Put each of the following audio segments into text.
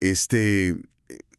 Este,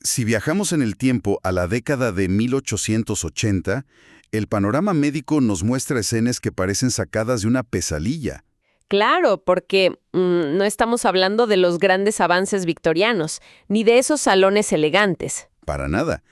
si viajamos en el tiempo a la década de 1880, el panorama médico nos muestra escenas que parecen sacadas de una pesadilla. Claro, porque no estamos hablando de los grandes avances victorianos, ni de esos salones elegantes. Para nada.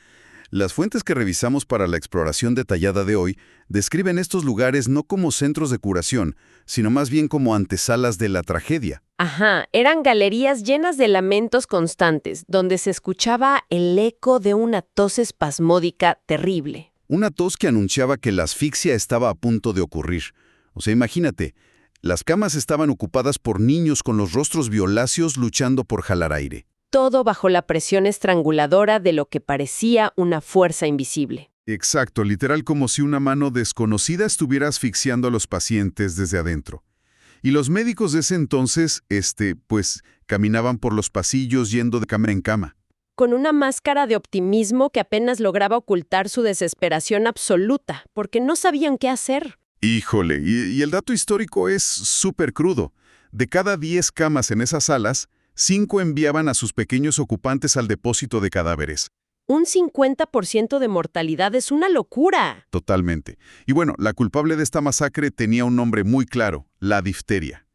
Las fuentes que revisamos para la exploración detallada de hoy describen estos lugares no como centros de curación, sino más bien como antesalas de la tragedia. Ajá, eran galerías llenas de lamentos constantes, donde se escuchaba el eco de una tos espasmódica terrible. Una tos que anunciaba que la asfixia estaba a punto de ocurrir. O sea, imagínate, las camas estaban ocupadas por niños con los rostros violáceos luchando por jalar aire. Todo bajo la presión estranguladora de lo que parecía una fuerza invisible. Exacto, literal como si una mano desconocida estuviera asfixiando a los pacientes desde adentro. Y los médicos de ese entonces, pues, caminaban por los pasillos yendo de cama en cama. Con una máscara de optimismo que apenas lograba ocultar su desesperación absoluta, porque no sabían qué hacer. Híjole, y el dato histórico es súper crudo. De cada 10 camas en esas salas, 5 enviaban a sus pequeños ocupantes al depósito de cadáveres. Un 50% de mortalidad es una locura. Totalmente. Y bueno, la culpable de esta masacre tenía un nombre muy claro, la difteria.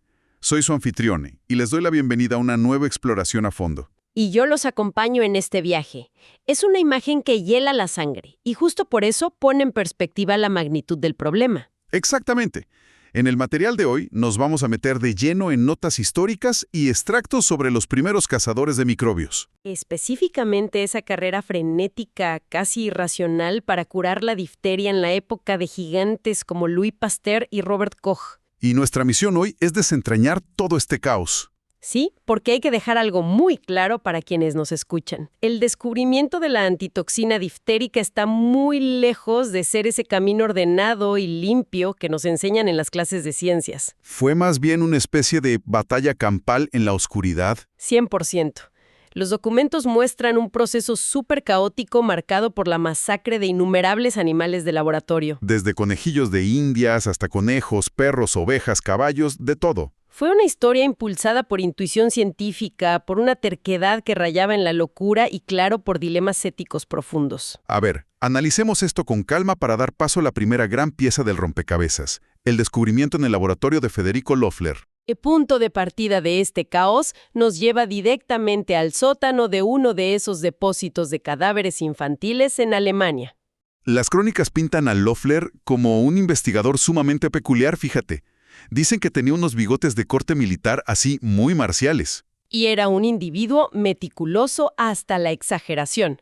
Soy su anfitrión y les doy la bienvenida a una nueva exploración a fondo. Y yo los acompaño en este viaje. Es una imagen que hiela la sangre, y justo por eso pone en perspectiva la magnitud del problema. Exactamente. En el material de hoy nos vamos a meter de lleno en notas históricas y extractos sobre los primeros cazadores de microbios. Específicamente esa carrera frenética, casi irracional, para curar la difteria en la época de gigantes como Louis Pasteur y Robert Koch. Y nuestra misión hoy es desentrañar todo este caos. Sí, porque hay que dejar algo muy claro para quienes nos escuchan. El descubrimiento de la antitoxina diftérica está muy lejos de ser ese camino ordenado y limpio que nos enseñan en las clases de ciencias. Fue más bien una especie de batalla campal en la oscuridad. 100%. Los documentos muestran un proceso súper caótico marcado por la masacre de innumerables animales de laboratorio. Desde conejillos de indias hasta conejos, perros, ovejas, caballos, de todo. Fue una historia impulsada por intuición científica, por una terquedad que rayaba en la locura y, claro, por dilemas éticos profundos. A ver, analicemos esto con calma para dar paso a la primera gran pieza del rompecabezas, el descubrimiento en el laboratorio de Federico Loeffler. El punto de partida de este caos nos lleva directamente al sótano de uno de esos depósitos de cadáveres infantiles en Alemania. Las crónicas pintan a Loeffler como un investigador sumamente peculiar, fíjate. Dicen que tenía unos bigotes de corte militar así muy marciales. Y era un individuo meticuloso hasta la exageración.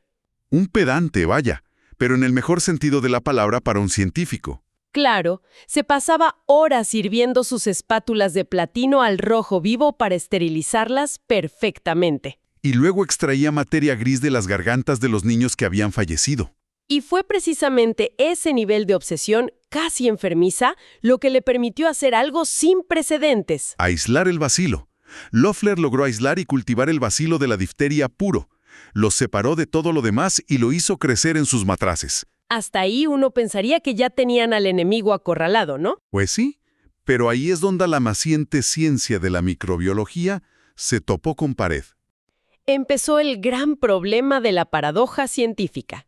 Un pedante, vaya, pero en el mejor sentido de la palabra para un científico. Claro, se pasaba horas sirviendo sus espátulas de platino al rojo vivo para esterilizarlas perfectamente. Y luego extraía materia gris de las gargantas de los niños que habían fallecido. Y fue precisamente ese nivel de obsesión casi enfermiza lo que le permitió hacer algo sin precedentes. Aislar el bacilo. Loeffler logró aislar y cultivar el bacilo de la difteria puro. Lo separó de todo lo demás y lo hizo crecer en sus matraces. Hasta ahí uno pensaría que ya tenían al enemigo acorralado, ¿no? Pues sí, pero ahí es donde la naciente ciencia de la microbiología se topó con pared. Empezó el gran problema de la paradoja científica.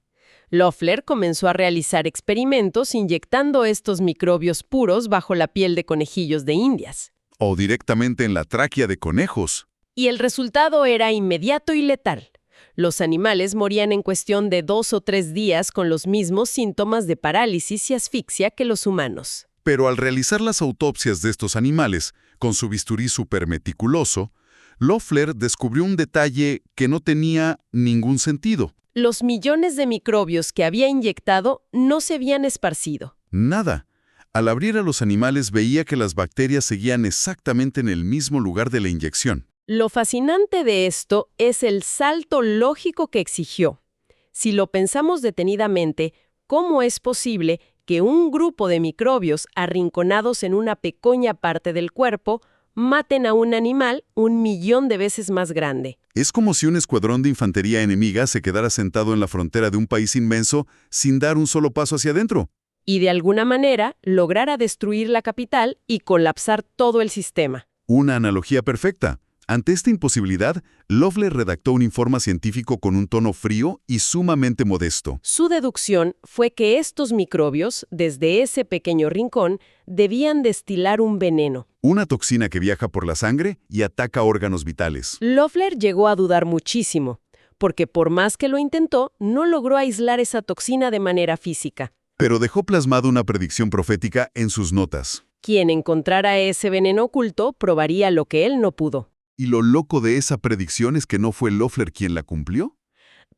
Loeffler comenzó a realizar experimentos inyectando estos microbios puros bajo la piel de conejillos de indias. O directamente en la tráquea de conejos. Y el resultado era inmediato y letal. Los animales morían en cuestión de 2 o 3 días con los mismos síntomas de parálisis y asfixia que los humanos. Pero al realizar las autopsias de estos animales, con su bisturí súper meticuloso, Loeffler descubrió un detalle que no tenía ningún sentido. Los millones de microbios que había inyectado no se habían esparcido. Nada. Al abrir a los animales veía que las bacterias seguían exactamente en el mismo lugar de la inyección. Lo fascinante de esto es el salto lógico que exigió. Si lo pensamos detenidamente, ¿cómo es posible que un grupo de microbios arrinconados en una pequeña parte del cuerpo maten a un animal 1.000.000 de veces más grande? Es como si un escuadrón de infantería enemiga se quedara sentado en la frontera de un país inmenso sin dar un solo paso hacia adentro. Y de alguna manera lograra destruir la capital y colapsar todo el sistema. Una analogía perfecta. Ante esta imposibilidad, Loeffler redactó un informe científico con un tono frío y sumamente modesto. Su deducción fue que estos microbios, desde ese pequeño rincón, debían destilar un veneno. Una toxina que viaja por la sangre y ataca órganos vitales. Loeffler llegó a dudar muchísimo, porque por más que lo intentó, no logró aislar esa toxina de manera física. Pero dejó plasmado una predicción profética en sus notas. Quien encontrara ese veneno oculto probaría lo que él no pudo. ¿Y lo loco de esa predicción es que no fue Loeffler quien la cumplió?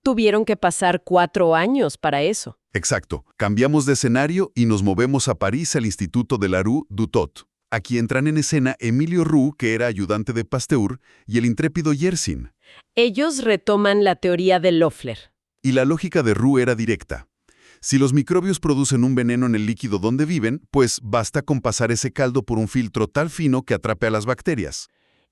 Tuvieron que pasar 4 años para eso. Exacto. Cambiamos de escenario y nos movemos a París al Instituto de la Rue Dutot. Aquí entran en escena Emilio Roux, que era ayudante de Pasteur, y el intrépido Yersin. Ellos retoman la teoría de Loeffler. Y la lógica de Roux era directa. Si los microbios producen un veneno en el líquido donde viven, pues basta con pasar ese caldo por un filtro tal fino que atrape a las bacterias.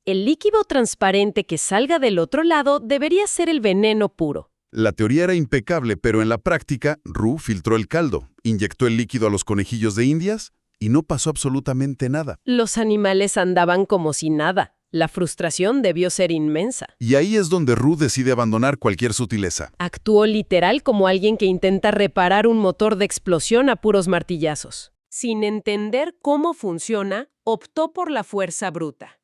El líquido transparente que salga del otro lado debería ser el veneno puro. La teoría era impecable, pero en la práctica, Roux filtró el caldo, inyectó el líquido a los conejillos de Indias y no pasó absolutamente nada. Los animales andaban como si nada. La frustración debió ser inmensa. Y ahí es donde Roux decide abandonar cualquier sutileza. Actuó literal como alguien que intenta reparar un motor de explosión a puros martillazos. Sin entender cómo funciona, optó por la fuerza bruta.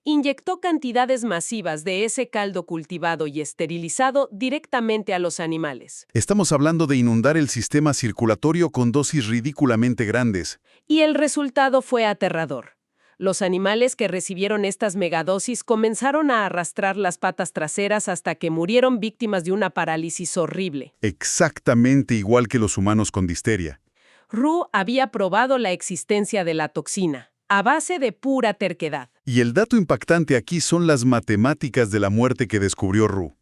Inyectó cantidades masivas de ese caldo cultivado y esterilizado directamente a los animales. Estamos hablando de inundar el sistema circulatorio con dosis ridículamente grandes. Y el resultado fue aterrador. Los animales que recibieron estas megadosis comenzaron a arrastrar las patas traseras hasta que murieron víctimas de una parálisis horrible. Exactamente igual que los humanos con difteria. Roux había probado la existencia de la toxina, a base de pura terquedad. Y el dato impactante aquí son las matemáticas de la muerte que descubrió Roux.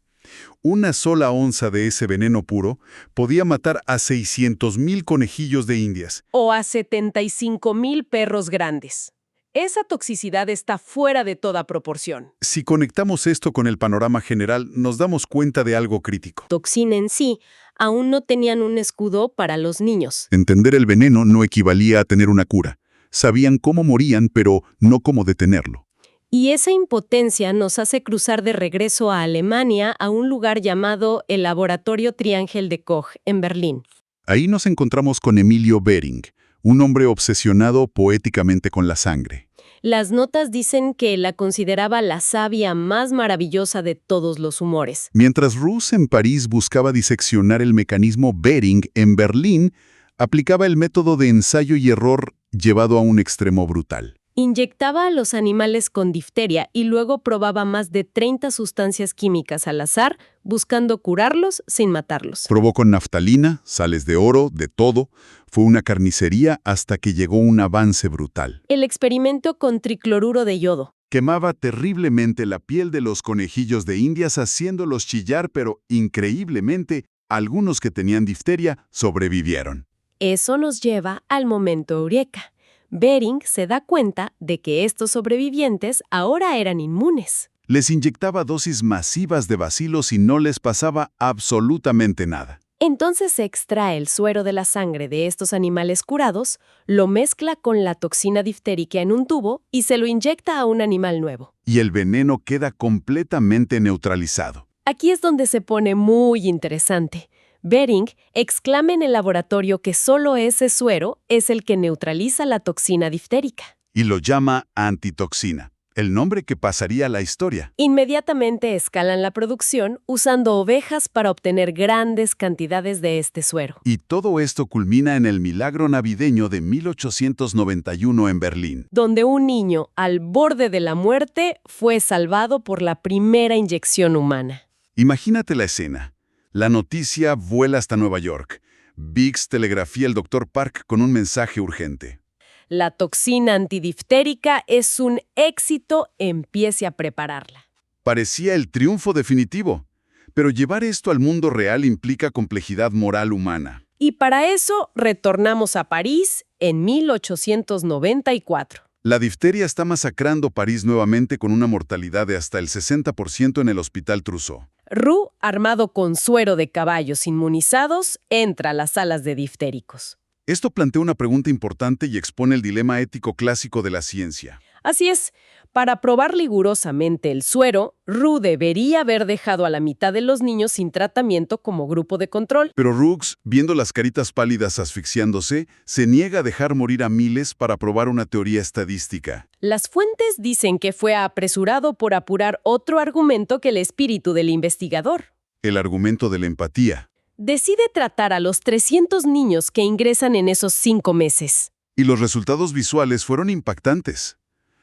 Una sola onza de ese veneno puro podía matar a 600,000 conejillos de Indias. O a 75,000 perros grandes. Esa toxicidad está fuera de toda proporción. Si conectamos esto con el panorama general, nos damos cuenta de algo crítico. Toxina en sí, aún no tenían un escudo para los niños. Entender el veneno no equivalía a tener una cura. Sabían cómo morían, pero no cómo detenerlo. Y esa impotencia nos hace cruzar de regreso a Alemania a un lugar llamado el Laboratorio Triangel de Koch, en Berlín. Ahí nos encontramos con Emilio Behring, un hombre obsesionado poéticamente con la sangre. Las notas dicen que la consideraba la savia más maravillosa de todos los humores. Mientras Roux en París buscaba diseccionar el mecanismo Behring, en Berlín aplicaba el método de ensayo y error llevado a un extremo brutal. Inyectaba a los animales con difteria y luego probaba más de 30 sustancias químicas al azar, buscando curarlos sin matarlos. Probó con naftalina, sales de oro, de todo. Fue una carnicería hasta que llegó un avance brutal. El experimento con tricloruro de yodo. Quemaba terriblemente la piel de los conejillos de Indias haciéndolos chillar, pero increíblemente, algunos que tenían difteria sobrevivieron. Eso nos lleva al momento eureka. Behring se da cuenta de que estos sobrevivientes ahora eran inmunes. Les inyectaba dosis masivas de bacilos y no les pasaba absolutamente nada. Entonces se extrae el suero de la sangre de estos animales curados, lo mezcla con la toxina diftérica en un tubo y se lo inyecta a un animal nuevo. Y el veneno queda completamente neutralizado. Aquí es donde se pone muy interesante. Behring exclama en el laboratorio que solo ese suero es el que neutraliza la toxina diftérica. Y lo llama antitoxina, el nombre que pasaría a la historia. Inmediatamente escalan la producción usando ovejas para obtener grandes cantidades de este suero. Y todo esto culmina en el milagro navideño de 1891 en Berlín, donde un niño al borde de la muerte fue salvado por la primera inyección humana. Imagínate la escena. La noticia vuela hasta Nueva York. Biggs telegrafía al Dr. Park con un mensaje urgente. La toxina antidiftérica es un éxito, empiece a prepararla. Parecía el triunfo definitivo, pero llevar esto al mundo real implica complejidad moral humana. Y para eso retornamos a París en 1894. La difteria está masacrando París nuevamente con una mortalidad de hasta el 60% en el Hospital Trousseau. Roux, armado con suero de caballos inmunizados, entra a las salas de diftéricos. Esto plantea una pregunta importante y expone el dilema ético clásico de la ciencia. Así es, para probar rigurosamente el suero, Rue debería haber dejado a la mitad de los niños sin tratamiento como grupo de control. Pero Rooks, viendo las caritas pálidas asfixiándose, se niega a dejar morir a miles para probar una teoría estadística. Las fuentes dicen que fue apresurado por apurar otro argumento que el espíritu del investigador. El argumento de la empatía. Decide tratar a los 300 niños que ingresan en esos 5 meses. Y los resultados visuales fueron impactantes.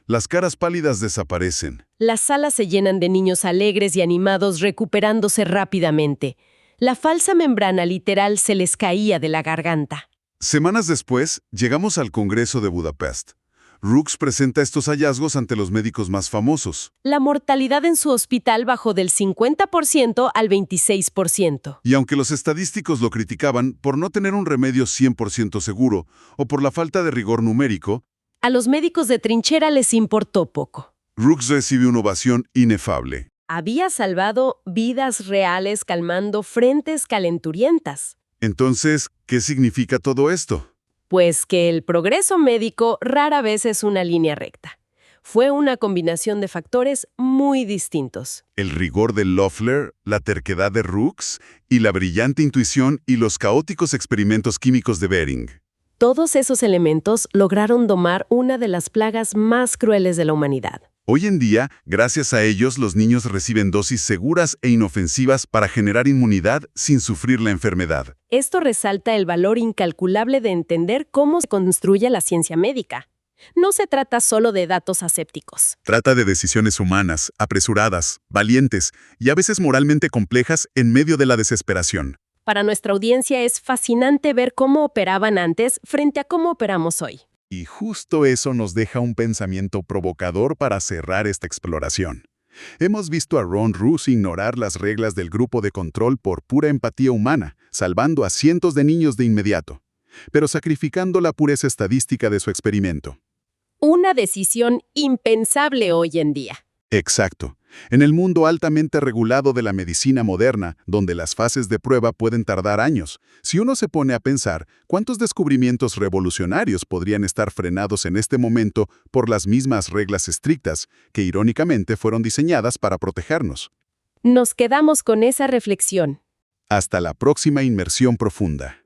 Las caras pálidas desaparecen. Las salas se llenan de niños alegres y animados recuperándose rápidamente. La falsa membrana literal se les caía de la garganta. Semanas después, llegamos al Congreso de Budapest. Rooks presenta estos hallazgos ante los médicos más famosos. La mortalidad en su hospital bajó del 50% al 26%. Y aunque los estadísticos lo criticaban por no tener un remedio 100% seguro o por la falta de rigor numérico, A los médicos de trinchera les importó poco. Rooks recibe una ovación inefable. Había salvado vidas reales calmando frentes calenturientas. Entonces, ¿qué significa todo esto? Pues que el progreso médico rara vez es una línea recta. Fue una combinación de factores muy distintos. El rigor de Loeffler, la terquedad de Rooks y la brillante intuición y los caóticos experimentos químicos de Behring. Todos esos elementos lograron domar una de las plagas más crueles de la humanidad. Hoy en día, gracias a ellos, los niños reciben dosis seguras e inofensivas para generar inmunidad sin sufrir la enfermedad. Esto resalta el valor incalculable de entender cómo se construye la ciencia médica. No se trata solo de datos asépticos. Trata de decisiones humanas, apresuradas, valientes y a veces moralmente complejas en medio de la desesperación. Para nuestra audiencia es fascinante ver cómo operaban antes frente a cómo operamos hoy. Y justo eso nos deja un pensamiento provocador para cerrar esta exploración. Hemos visto a Ron Roos ignorar las reglas del grupo de control por pura empatía humana, salvando a cientos de niños de inmediato, pero sacrificando la pureza estadística de su experimento. Una decisión impensable hoy en día. Exacto. En el mundo altamente regulado de la medicina moderna, donde las fases de prueba pueden tardar años, si uno se pone a pensar cuántos descubrimientos revolucionarios podrían estar frenados en este momento por las mismas reglas estrictas que irónicamente fueron diseñadas para protegernos. Nos quedamos con esa reflexión. Hasta la próxima inmersión profunda.